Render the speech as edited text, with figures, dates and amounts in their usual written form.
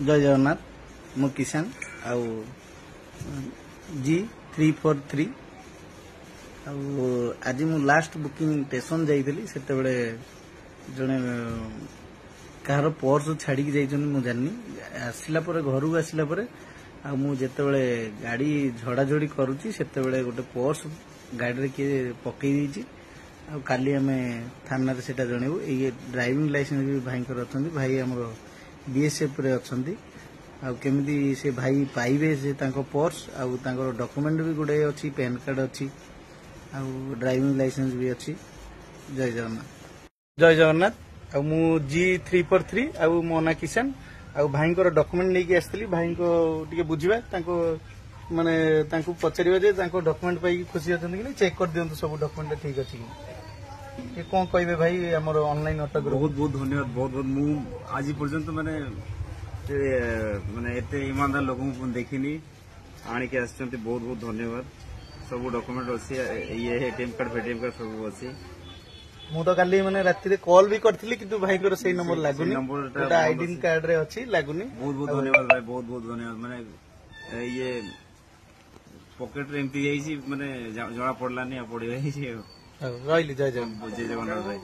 जय जगन्नाथ मु किसान आउ G343 आज मु लास्ट बुकिंग स्टेशन जाइली से जड़े कहार पर्स छाड़ी मु जानी आसला घर को आसला मुझे गाड़ी झड़ाझड़ी करुच्ची से गोटे पर्स गाड़ी किए पकई काली आम थाना से जनइबू ये ड्राइविंग लाइसेंस भी भाई अच्छा भाई आम BSF रे अच्छी केमी से भाई पाइबे से पर्स आउ डॉक्यूमेंट भी गुड़े अच्छी पैन कार्ड अच्छी ड्राइविंग लाइसेंस भी अच्छी। जय जगन्नाथ मु G343 आउ मो ना किसान भाई डॉक्यूमेंट नहीं आसती भाई को टे बुझा माने पचारे डॉक्यूमेंट पाई खुशी अच्छा कि चेक कर दिखाँ सब डॉक्यूमेंट ठीक अच्छी कि कौन कहे भाई आम ऑनलाइन ऑटो बहुत बहुत धन्यवाद बहुत बहुत मु आज पर्यंत माने एते ईमानदार लोक देखनी आणिक आसचंती बहुत बहुत धन्यवाद सब डॉक्यूमेंट अच्छी ये ATM कार्ड फेटीएम कार्ड सब अच्छी मु तो काली माने राति कॉल भी करथिली किंतु भाई को सही नंबर लागुनी नंबर आईडी कार्ड रे अच्छी लागुनी बहुत बहुत धन्यवाद भाई बहुत बहुत धन्यवाद माने ये पॉकेट रे एमती जाईसी माने जणा पड़लानी आ पड़ी रही छी रहिली जय जगन्नाथ जय जगन्नाथ भाई।